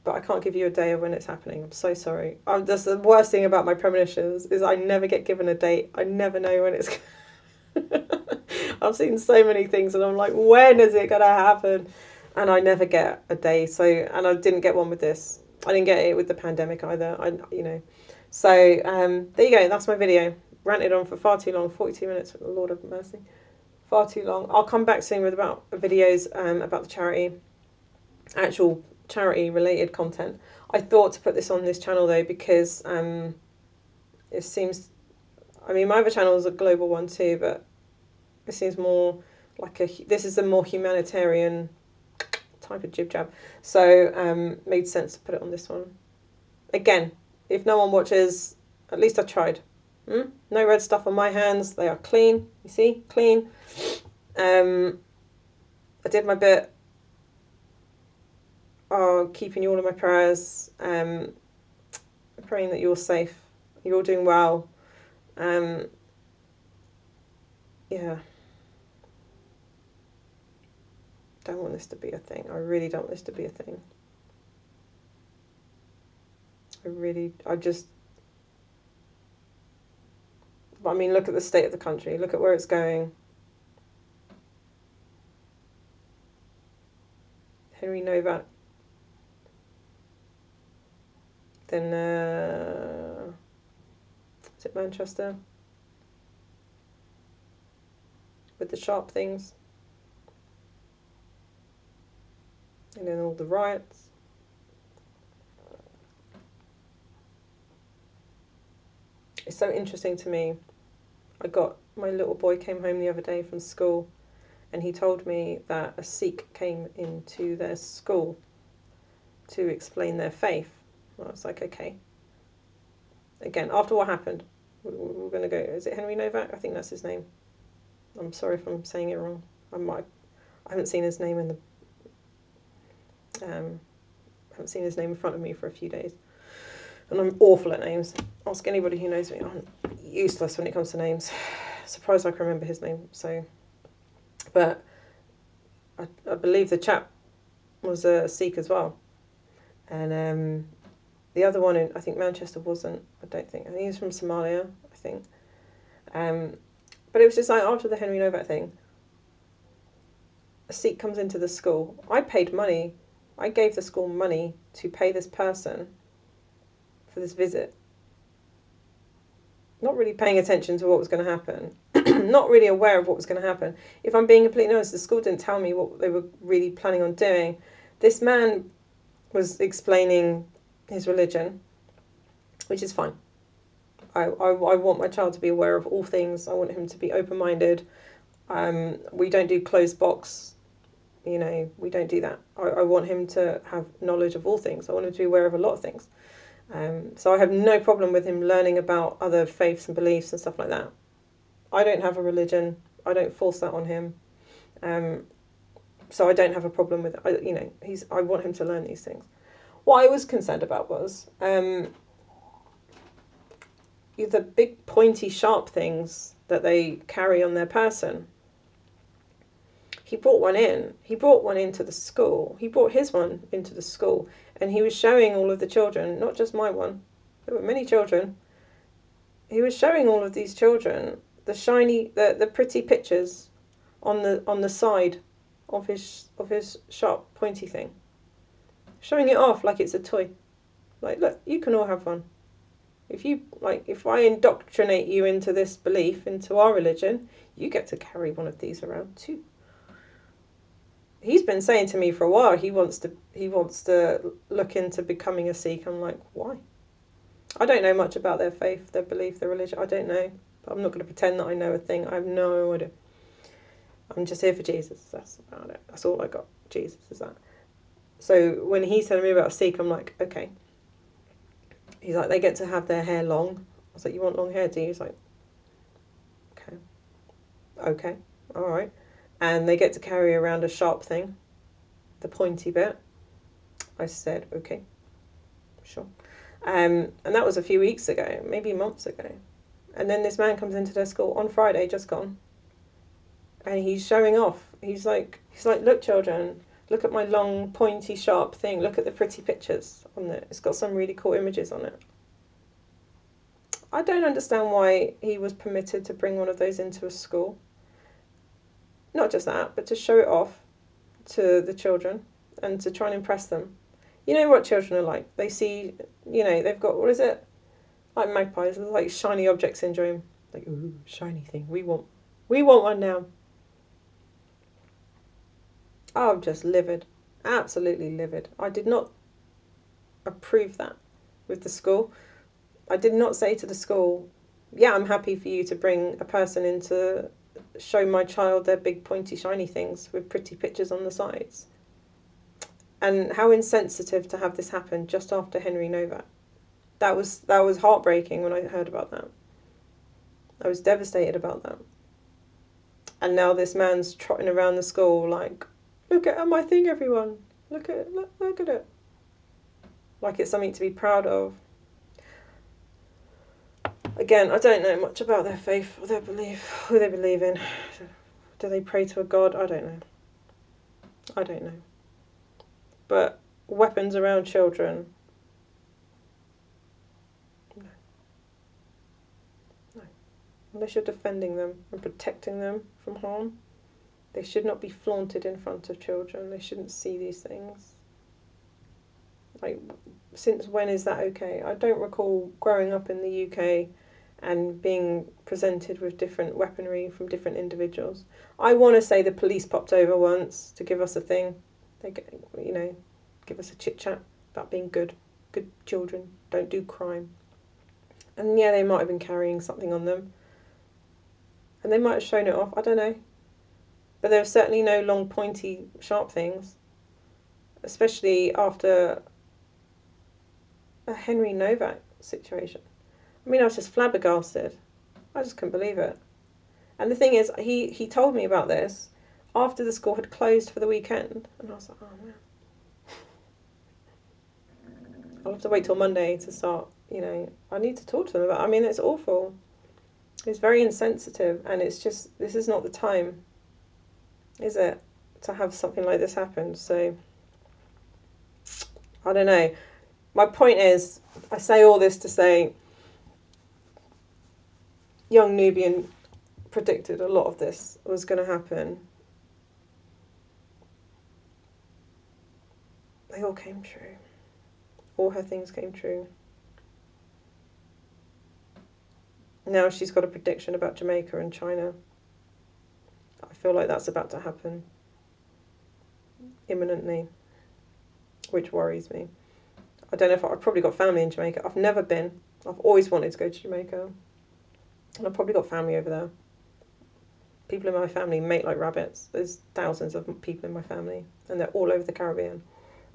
But I can't give you a day of when it's happening. I'm so sorry. That's the worst thing about my premonitions is I never get given a date. I never know when it's I've seen so many things and I'm like, when is it going to happen? And I never get a day. So, and I didn't get one with this. I didn't get it with the pandemic either. So there you go. That's my video. Ranted on for far too long. 42 minutes. Lord have mercy. Far too long. I'll come back soon with about videos about the charity. Actual charity related content. I thought to put this on this channel though because it seems, I mean, my other channel is a global one too, but it seems more like this is a more humanitarian type of jib jab, so made sense to put it on this one. Again, if no one watches, at least I tried. No red stuff on my hands. They are clean. You see, clean. I did my bit. Keeping you all in my prayers. Praying that you're safe. You're all doing well. Yeah. Don't want this to be a thing. I really don't want this to be a thing. I mean, look at the state of the country. Look at where it's going. Henry Novak. Then, is it Manchester? With the sharp things. And then all the riots. It's so interesting to me. My little boy came home the other day from school and he told me that a Sikh came into their school to explain their faith. I was like, okay. Again, after what happened, we're going to go, is it Henry Novak? I think that's his name. I'm sorry if I'm saying it wrong. I haven't seen his name in the haven't seen his name in front of me for a few days, and I'm awful at names. Ask anybody who knows me. I'm useless when it comes to names. Surprised I can remember his name. So, but I believe the chap was a Sikh as well, and the other one in, I think Manchester wasn't. I don't think. I think he was from Somalia. I think. But it was just like after the Henry Novak thing, a Sikh comes into the school. I paid money. I gave the school money to pay this person for this visit. Not really paying attention to what was going to happen. Not really aware of what was going to happen. If I'm being completely honest, the school didn't tell me what they were really planning on doing. This man was explaining his religion, which is fine. I want my child to be aware of all things. I want him to be open-minded. We don't do closed box. You know, we don't do that. I want him to have knowledge of all things. I want him to be aware of a lot of things. So I have no problem with him learning about other faiths and beliefs and stuff like that. I don't have a religion. I don't force that on him. So I don't have a problem with it. You know, I want him to learn these things. What I was concerned about was the big pointy sharp things that they carry on their person. He brought one in. He brought one into the school. He brought his one into the school. And he was showing all of the children, not just my one. There were many children. He was showing all of these children the shiny, the pretty pictures on the side of his sharp pointy thing. Showing it off like it's a toy. Like, look, you can all have one. If I indoctrinate you into this belief, into our religion, you get to carry one of these around too. He's been saying to me for a while he wants to look into becoming a Sikh. I'm like, why? I don't know much about their faith, their belief, their religion. I don't know. I'm not going to pretend that I know a thing. I have no idea. I'm just here for Jesus. That's about it. That's all I got. Jesus is that. So when he's telling me about a Sikh, I'm like, okay. He's like, they get to have their hair long. I was like, you want long hair, do you? He's like, okay, all right. And they get to carry around a sharp thing, the pointy bit. I said, okay, sure. And that was a few weeks ago, maybe months ago. And then this man comes into their school on Friday, just gone. And he's showing off. He's like, look, children, look at my long, pointy, sharp thing. Look at the pretty pictures on it. It's got some really cool images on it. I don't understand why he was permitted to bring one of those into a school. Not just that, but to show it off to the children and to try and impress them. You know what children are like. They see, you know, they've got, what is it? Like magpies, like shiny object syndrome. Like, ooh, shiny thing. We want one now. Oh, I'm just livid. Absolutely livid. I did not approve that with the school. I did not say to the school, yeah, I'm happy for you to bring a person in to show my child their big pointy shiny things with pretty pictures on the sides. And how insensitive to have this happen just after Henry Novak. That was heartbreaking when I heard about that. I was devastated about that. And now this man's trotting around the school like, look at my thing, everyone. Look at it. Like it's something to be proud of. Again, I don't know much about their faith or their belief, who they believe in. Do they pray to a god? I don't know. But weapons around children, no. Unless you're defending them and protecting them from harm, they should not be flaunted in front of children. They shouldn't see these things. Like, since when is that okay? I don't recall growing up in the UK and being presented with different weaponry from different individuals. I want to say the police popped over once to give us a thing. They, you know, give us a chit-chat about being good children, don't do crime. And yeah, they might have been carrying something on them. And they might have shown it off, I don't know. But there were certainly no long, pointy, sharp things. Especially after a Henry Novak situation. I mean, I was just flabbergasted. I just couldn't believe it. And the thing is, he told me about this after the school had closed for the weekend. And I was like, oh man. I'll have to wait till Monday to start, I need to talk to them about it. I mean, it's awful. It's very insensitive, and it's just, this is not the time, is it, to have something like this happen. So, I don't know. My point is, I say all this to say, young Nubian predicted a lot of this was going to happen. They all came true. All her things came true. Now she's got a prediction about Jamaica and China. I feel like that's about to happen imminently, which worries me. I don't know if I've probably got family in Jamaica. I've never been. I've always wanted to go to Jamaica. And I've probably got family over there. People in my family mate like rabbits. There's thousands of people in my family, and they're all over the Caribbean.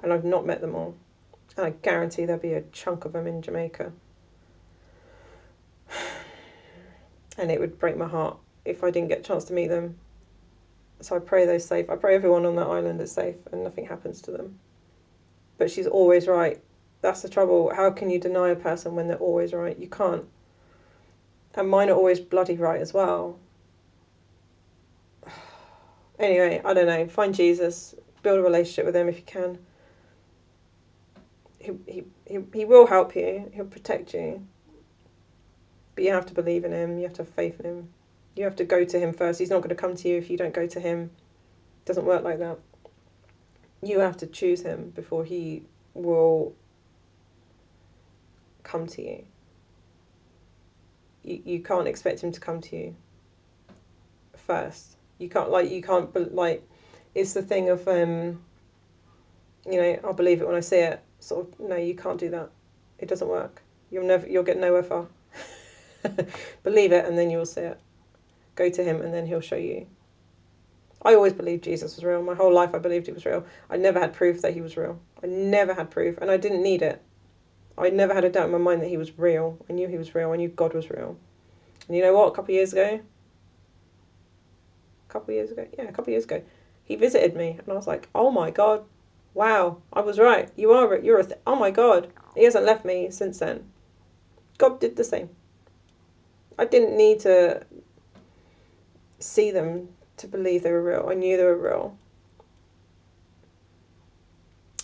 And I've not met them all. And I guarantee there'll be a chunk of them in Jamaica. And it would break my heart if I didn't get a chance to meet them. So I pray they're safe. I pray everyone on that island is safe and nothing happens to them. But she's always right. That's the trouble. How can you deny a person when they're always right? You can't. And mine are always bloody right as well. Anyway, I don't know. Find Jesus. Build a relationship with him if you can. He will help you. He'll protect you. But you have to believe in him. You have to have faith in him. You have to go to him first. He's not going to come to you if you don't go to him. It doesn't work like that. You have to choose him before he will come to you. You can't expect him to come to you first. You can't, it's the thing of, I'll believe it when I see it. Sort of, no, you can't do that. It doesn't work. You'll get nowhere far. Believe it and then you'll see it. Go to him and then he'll show you. I always believed Jesus was real. My whole life I believed he was real. I never had proof that he was real. I never had proof, and I didn't need it. I never had a doubt in my mind that he was real. I knew he was real. I knew God was real. And you know what? A couple of years ago, he visited me, and I was like, oh my God, wow, I was right. Oh my God. He hasn't left me since then. God did the same. I didn't need to see them to believe they were real. I knew they were real.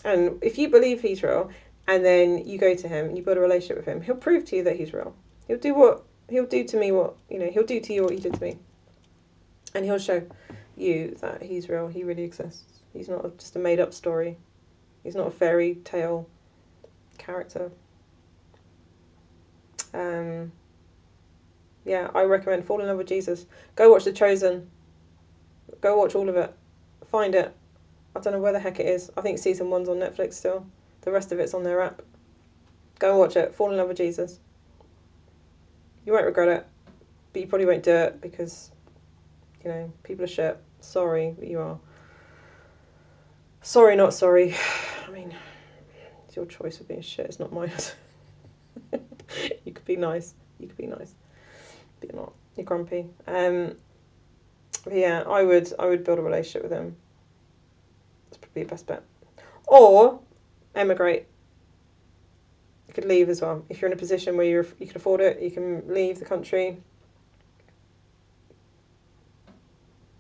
And if you believe he's real, and then you go to him and you build a relationship with him, he'll prove to you that he's real. He'll do to me he'll do to you what he did to me. And he'll show you that he's real. He really exists. He's not just a made up story. He's not a fairy tale character. Yeah, I recommend fall in love with Jesus. Go watch The Chosen. Go watch all of it. Find it. I don't know where the heck it is. I think season 1's on Netflix still. The rest of it's on their app. Go and watch it. Fall in love with Jesus. You won't regret it. But you probably won't do it because, people are shit. Sorry, but you are. Sorry, not sorry. I mean, it's your choice of being shit. It's not mine. You could be nice. But you're not. You're grumpy. But yeah, I would build a relationship with him. That's probably your best bet. Or emigrate. You could leave as well. If you're in a position where you can afford it, you can leave the country.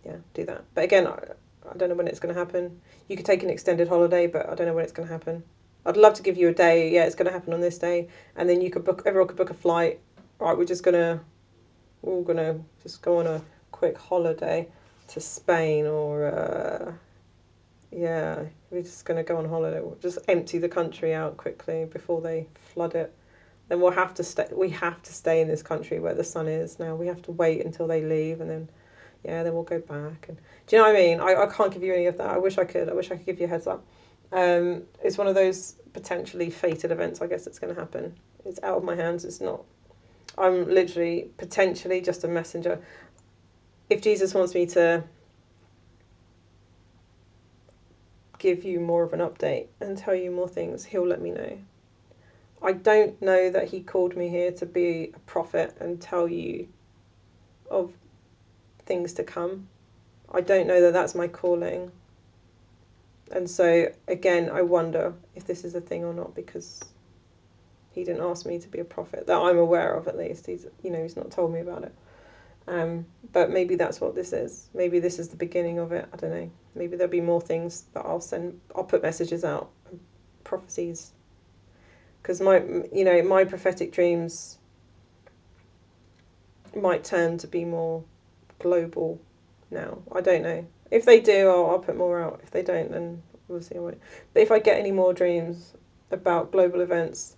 Yeah, do that. But again, I don't know when it's going to happen. You could take an extended holiday, but I don't know when it's going to happen. I'd love to give you a day. Yeah, it's going to happen on this day, and then everyone could book a flight. Right, we're all gonna just go on a quick holiday to Spain, or we're just gonna go on holiday. We'll just empty the country out quickly before they flood it. Then we'll have to stay. We have to stay in this country where the sun is now. We have to wait until they leave, and then we'll go back. And do you know what I mean? I can't give you any of that. I wish I could. I wish I could give you a heads up. It's one of those potentially fated events. I guess it's going to happen. It's out of my hands. It's not. I'm literally potentially just a messenger. If Jesus wants me to give you more of an update and tell you more things, he'll let me know. I don't know that he called me here to be a prophet and tell you of things to come I don't know that that's my calling. And so, again, I wonder if this is a thing or not, because he didn't ask me to be a prophet, that I'm aware of at least. He's not told me about it. But maybe that's what this is. Maybe this is the beginning of it. I don't know. Maybe there'll be more things that I'll put messages out, prophecies. Because my prophetic dreams might turn to be more global now. I don't know. If they do, I'll put more out. If they don't, then we'll see. But if I get any more dreams about global events,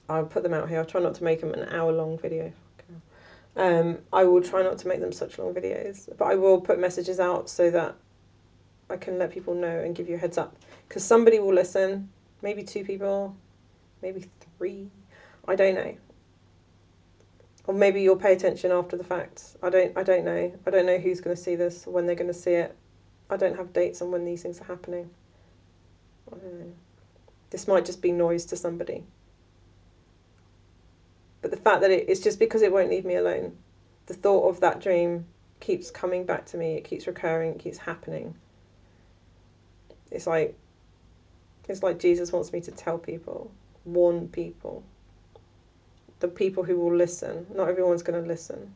I'll put them out here. I'll try not to make them an hour-long video. I will try not to make them such long videos, but I will put messages out so that I can let people know and give you a heads up. Because somebody will listen, maybe 2 people, maybe 3, I don't know. Or maybe you'll pay attention after the fact. I don't know. I don't know who's going to see this, or when they're going to see it. I don't have dates on when these things are happening. I don't know. This might just be noise to somebody. But the fact that it's just because it won't leave me alone. The thought of that dream keeps coming back to me. It keeps recurring. It keeps happening. It's like Jesus wants me to tell people, warn people. The people who will listen. Not everyone's going to listen.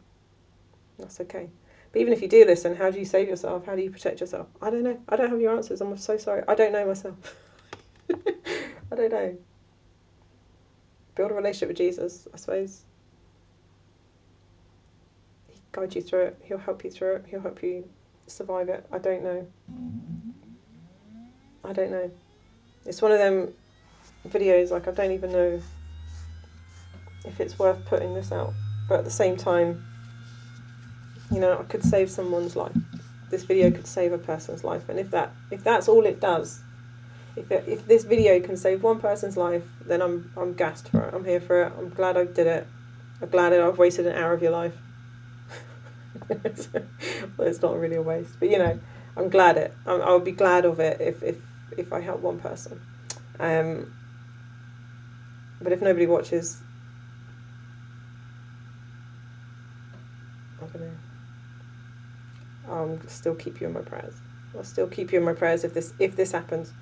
That's okay. But even if you do listen, how do you save yourself? How do you protect yourself? I don't know. I don't have your answers. I'm so sorry. I don't know myself. I don't know. Build a relationship with Jesus, I suppose. He'll guide you through it. He'll help you through it. He'll help you survive it. I don't know. I don't know. It's one of them videos, like, I don't even know if it's worth putting this out. But at the same time, I could save someone's life. This video could save a person's life. And if that's all it does, if this video can save one person's life, then I'm gassed for it. I'm here for it. I'm glad I did it. I'm glad I've wasted an hour of your life. Well, it's not really a waste, but I'm glad I'll be glad of it if I help one person. But if nobody watches, I don't know. I'll still keep you in my prayers. I'll still keep you in my prayers if this happens.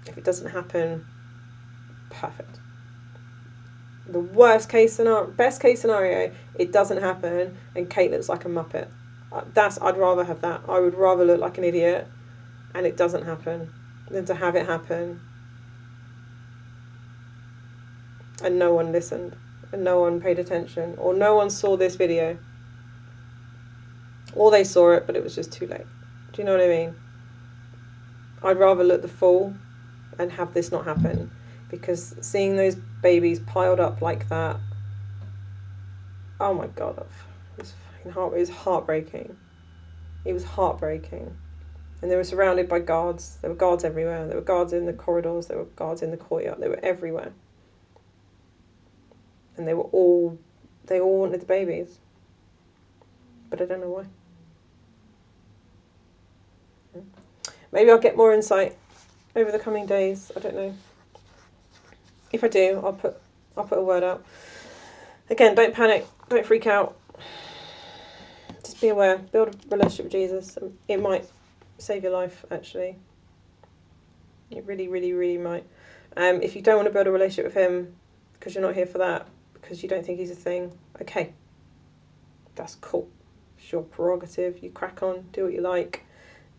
If it doesn't happen, perfect. The best case scenario, it doesn't happen and Kate looks like a muppet. I'd rather have that. I would rather look like an idiot and it doesn't happen than to have it happen and no one listened and no one paid attention, or no one saw this video, or they saw it but it was just too late. Do you know what I mean? I'd rather look the fool and have this not happen, because seeing those babies piled up like that, oh my God, it was heartbreaking. It was heartbreaking. And they were surrounded by guards. There were guards everywhere. There were guards in the corridors. There were guards in the courtyard. They were everywhere. And they all wanted the babies. But I don't know why. Maybe I'll get more insight over the coming days. I don't know. If I do, I'll put a word out. Again, don't panic. Don't freak out. Just be aware. Build a relationship with Jesus. It might save your life, actually. It really, really, really might. If you don't want to build a relationship with him because you're not here for that, because you don't think he's a thing, okay. That's cool. It's your prerogative. You crack on. Do what you like.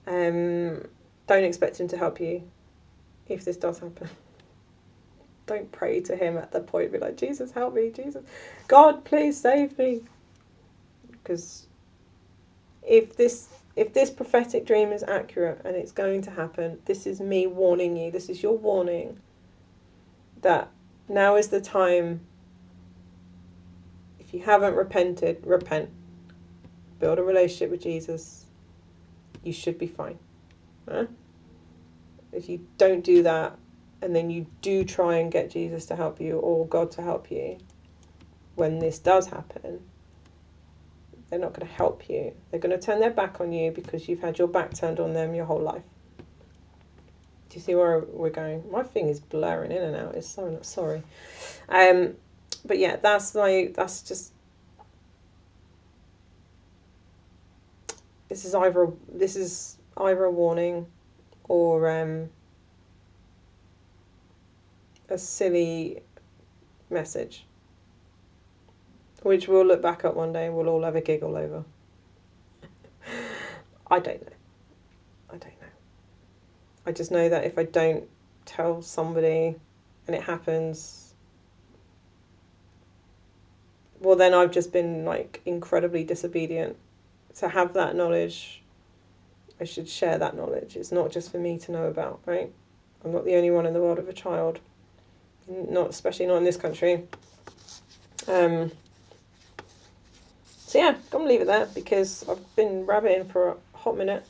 Don't expect him to help you if this does happen. Don't pray to him at that point. Be like, Jesus, help me. Jesus. God, please save me. Because if this prophetic dream is accurate and it's going to happen, this is me warning you. This is your warning that now is the time. If you haven't repented, repent. Build a relationship with Jesus. You should be fine. Huh? If you don't do that, and then you do try and get Jesus to help you or God to help you, when this does happen, they're not going to help you. They're going to turn their back on you because you've had your back turned on them your whole life. Do you see where we're going? My thing is blurring in and out. It's so not sorry. But yeah, that's just. this is either a warning or a silly message, which we'll look back at one day and we'll all have a giggle over. I don't know. I just know that if I don't tell somebody and it happens, well, then I've just been like incredibly disobedient. To have that knowledge, I should share that knowledge. It's not just for me to know about, right? I'm not the only one in the world of a child, especially not in this country. So yeah, I'm gonna leave it there because I've been rabbiting for a hot minute.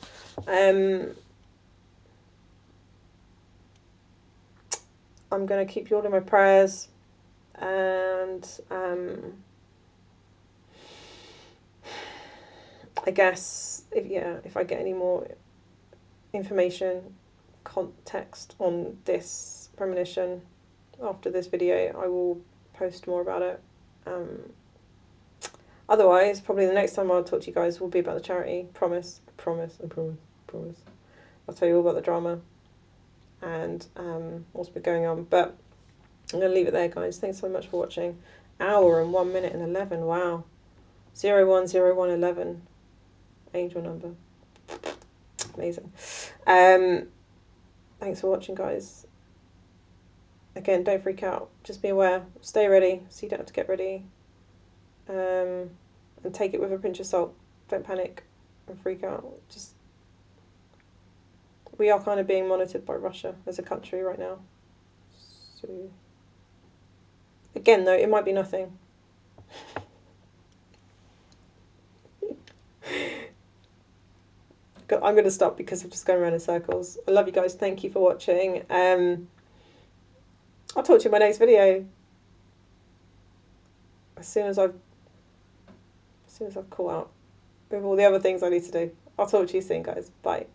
I'm going to keep you all in my prayers, and I guess if I get any more information, context on this premonition after this video, I will post more about it. Otherwise, probably the next time I'll talk to you guys will be about the charity. Promise. I'll tell you all about the drama and what's been going on, but I'm going to leave it there, guys. Thanks so much for watching. Hour and 1 minute and 11. Wow. 010111. Angel number. Amazing. Thanks for watching, guys. Again, don't freak out. Just be aware. Stay ready so you don't have to get ready. And take it with a pinch of salt. Don't panic and freak out. We are kind of being monitored by Russia as a country right now. So, again, though, it might be nothing. I'm going to stop because I'm just going around in circles. I love you guys. Thank you for watching. I'll talk to you in my next video. As soon as I've caught out with all the other things I need to do. I'll talk to you soon, guys. Bye.